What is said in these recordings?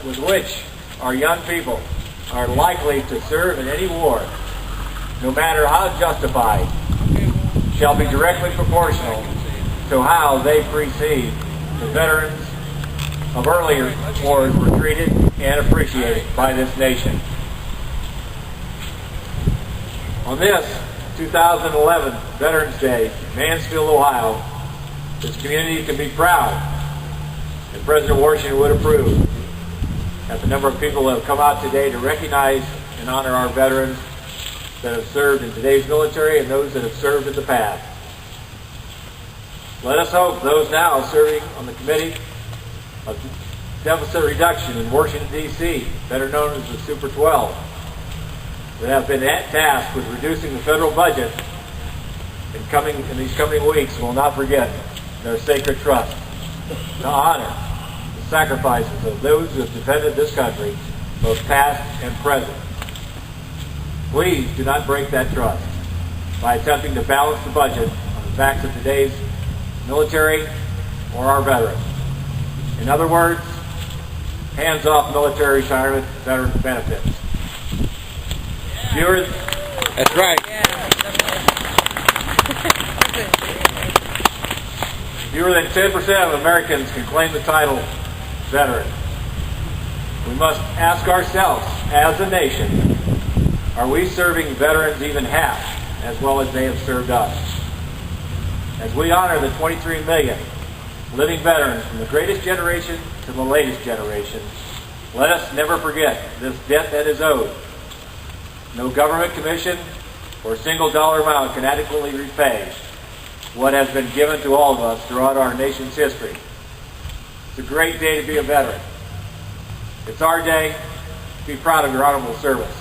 with which our young people are likely to serve in any war, no matter how justified, shall be directly proportional to how they perceive the veterans of earlier wars were treated and appreciated by this nation. On this 2011 Veterans Day in Mansfield, Ohio, this community can be proud, and President Washington would approve, at the number of people that have come out today to recognize and honor our veterans that have served in today's military and those that have served in the past. Let us hope those now serving on the Committee of Deficit Reduction in Washington, D.C., better known as the Super 12, that have been tasked with reducing the federal budget in these coming weeks will not forget their sacred trust to honor the sacrifices of those who have defended this country, both past and present. Please do not break that trust by attempting to balance the budget on the backs of today's military or our veterans. In other words, hands off military retirement veteran benefits. Viewers, that's right. Fewer than 10% of Americans can claim the title veteran. We must ask ourselves, as a nation, are we serving veterans even half as well as they have served us? As we honor the 23 million living veterans from the greatest generation to the latest generation, let us never forget this debt that is owed. No government commission or single dollar amount can adequately repay what has been given to all of us throughout our nation's history. It's a great day to be a veteran. It's our day to be proud of your honorable service.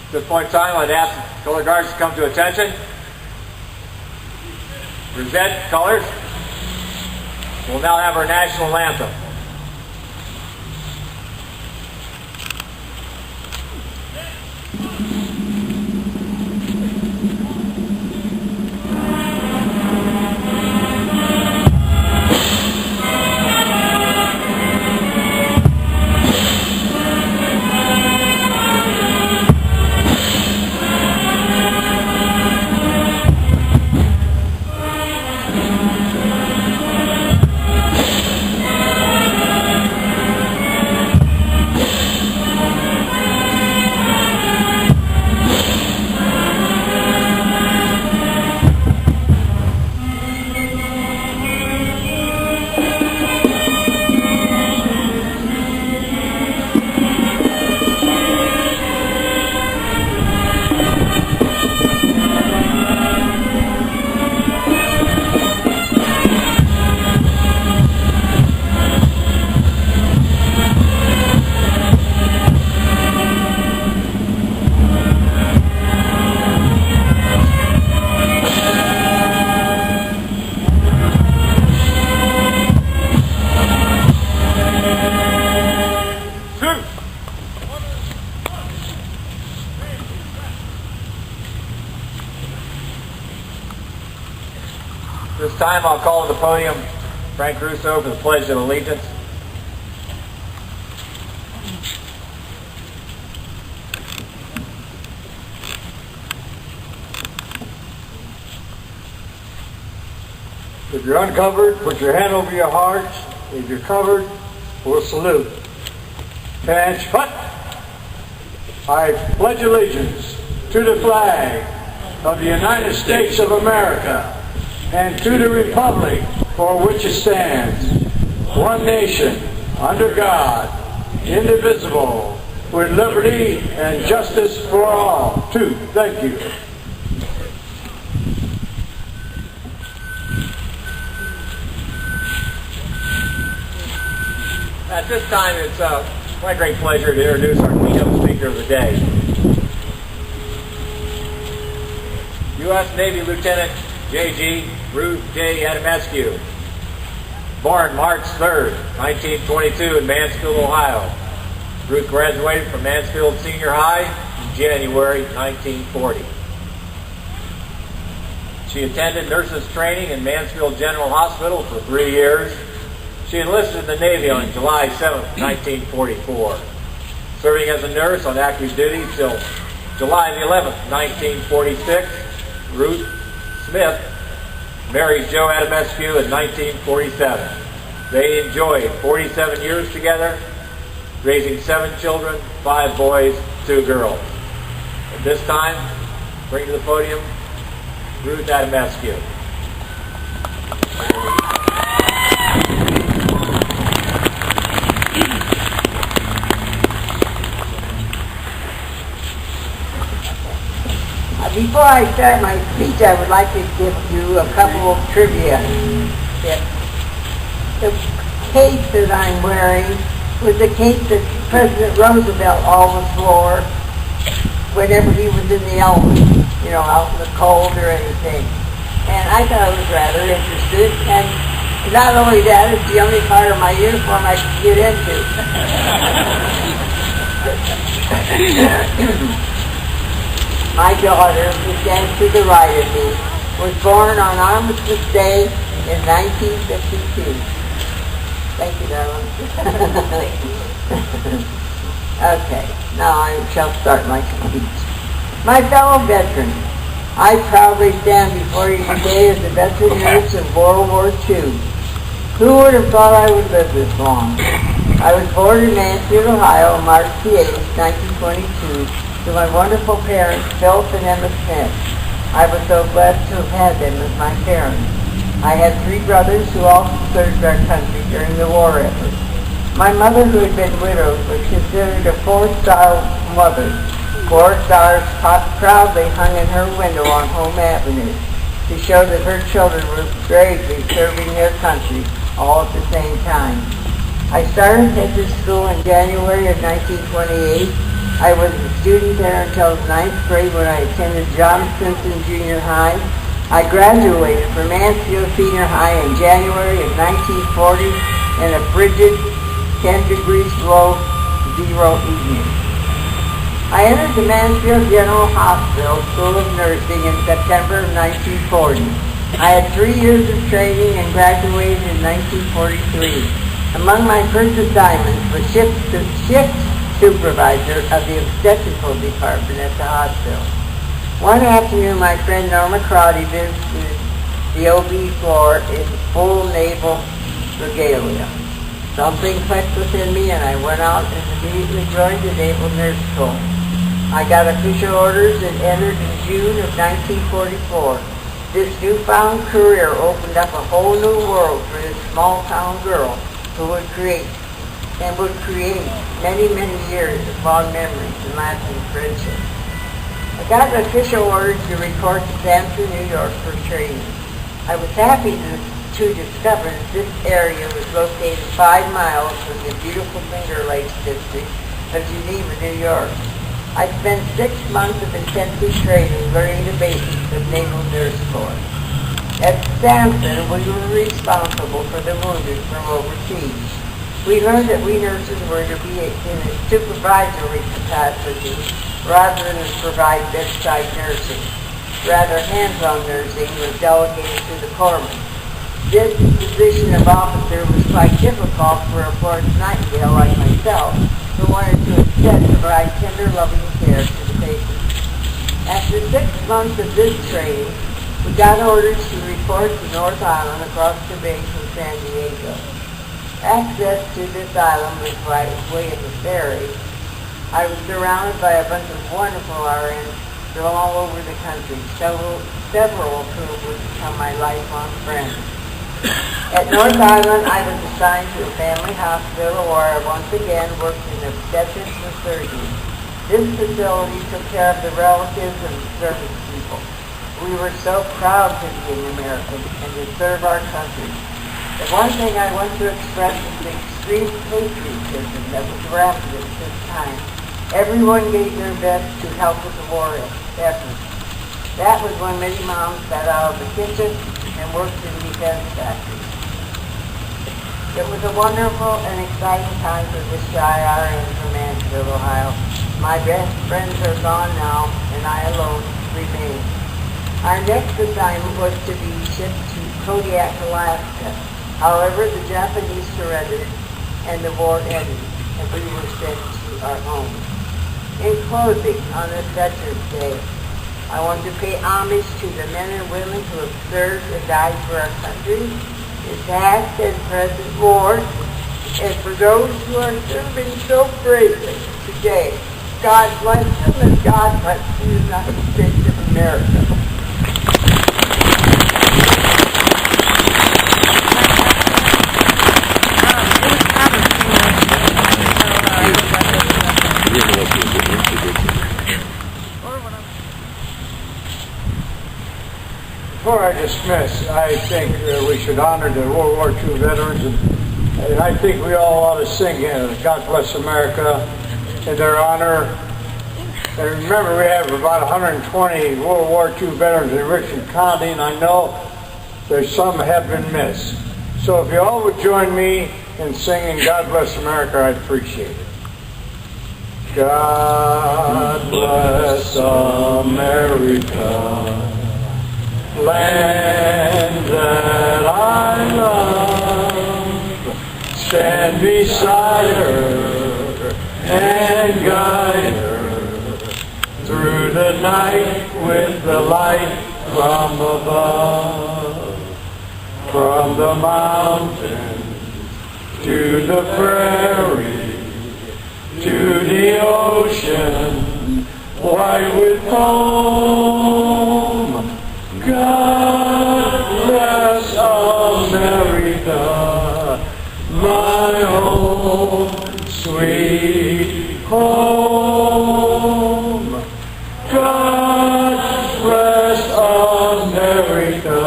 At this point in time, I'd ask the color guards to come to attention. Present colors. We'll now have our national anthem. This time I'll call to the podium Frank Russo for the Pledge of Allegiance. If you're uncovered, put your hand over your heart. If you're covered, we'll salute. Patch, hut! I pledge allegiance to the flag of the United States of America and to the republic for which it stands, one nation, under God, indivisible, with liberty and justice for all. Two, thank you. At this time, it's my great pleasure to introduce our keynote speaker of the day. U.S. Navy Lieutenant J.G. Ruth J. Adamescu, born March 3rd, 1922 in Mansfield, Ohio. Ruth graduated from Mansfield Senior High in January 1940. She attended nurses training in Mansfield General Hospital for 3 years. She enlisted in the Navy on July 7, 1944, serving as a nurse on active duty till July the 11th, 1946. Ruth Smith married Joe Adamescu in 1947. They enjoyed 47 years together, raising 7 children, 5 boys, 2 girls. At this time, bring to the podium Ruth Adamescu. Before I start my speech, I would like to give you a couple of trivia tips. The cape that I'm wearing was the cape that President Roosevelt always wore whenever he was in the elements, out in the cold or anything. And I thought it was rather interesting. And not only that, it's the only part of my uniform I could get into. My daughter, who stands to the right of me, was born on Armistice Day in 1952. Thank you, darling. Okay, now I shall start my speech. My fellow veterans, I proudly stand before you today as a veteran nurse of World War II. Who would have thought I would live this long? I was born in Mansfield, Ohio on March the 8th, 1922, to my wonderful parents, Philip and Emma Smith. I was so blessed to have had them as my parents. I had 3 brothers who also served our country during the war effort. My mother, who had been widowed, was considered a 4-star mother. 4 stars proudly hung in her window on Home Avenue to show that her children were bravely serving their country all at the same time. I started at this school in January of 1928. I was a student there until 9th grade when I attended John Simpson Junior High. I graduated from Mansfield Senior High in January of 1940 in a frigid 10 degrees below zero evening. I entered the Mansfield General Hospital School of Nursing in September of 1940. I had 3 years of training and graduated in 1943. Among my first assignments was shift supervisor of the obstetrical department at the hospital. One afternoon, my friend Norma Crowdy visited the OB floor in full naval regalia. Something clicked within me, and I went out and immediately joined the Naval Nurse School. I got official orders and entered in June of 1944. This newfound career opened up a whole new world for this small-town girl who would create many, many years of fond memories and lasting friendship. I got an official order to report to Sampson, New York for training. I was happy to discover that this area was located 5 miles from the beautiful Finger Lakes district of Geneva, New York. I spent 6 months of intensive training learning the basics of Naval Nurse Corps. At Sampson, we were responsible for the wounded from overseas. We learned that we nurses were to be in a supervisory capacity rather than provide bedside nursing. Rather, hands-on nursing was delegated to the corpsman. This position of officer was quite difficult for a Florence Nightingale like myself, who wanted to instead provide tender, loving care to the patients. After 6 months of this training, we got orders to report to North Island across the bay from San Diego. Access to this island was by way of a ferry. I was surrounded by a bunch of wonderful RNs from all over the country, several of whom would become my lifelong friends. At North Island, I was assigned to a family hospital where I once again worked in obstetrics and surgery. This facility took care of the relatives and the service people. We were so proud to be an American and to serve our country. The one thing I want to express is the extreme patriotism that was rampant at this time. Everyone gave their best to help with the war effort. That was when many moms got out of the kitchen and worked in defense factories. It was a wonderful and exciting time for this shy RN from Mansfield, Ohio. My best friends are gone now, and I alone remain. Our next assignment was to be shipped to Kodiak, Alaska. However, the Japanese surrendered and the war ended, and we were sent to our homes. In closing, on this Veterans Day, I want to pay homage to the men and women who have served and died for our country in past and present wars, and for those who are serving so bravely today. God bless them, and God bless the United States of America. Before I dismiss, I think we should honor the World War II veterans, and I think we all ought to sing God Bless America in their honor. And remember, we have about 120 World War II veterans in Richland County, and I know there's some have been missed. So if you all would join me in singing God Bless America, I'd appreciate it. God bless America, land that I love. Stand beside her and guide her through the night with the light from above. From the mountains to the prairie, to the ocean, white with foam. God bless America, my home, sweet home. God bless America,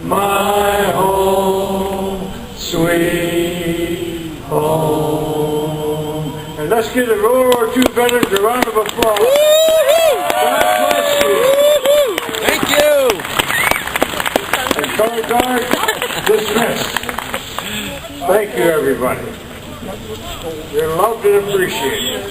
my home, sweet home. And let's give the World War II veterans a round of applause. God bless you. Thank you. And color guard dismissed. Thank you, everybody. You're loved and appreciated.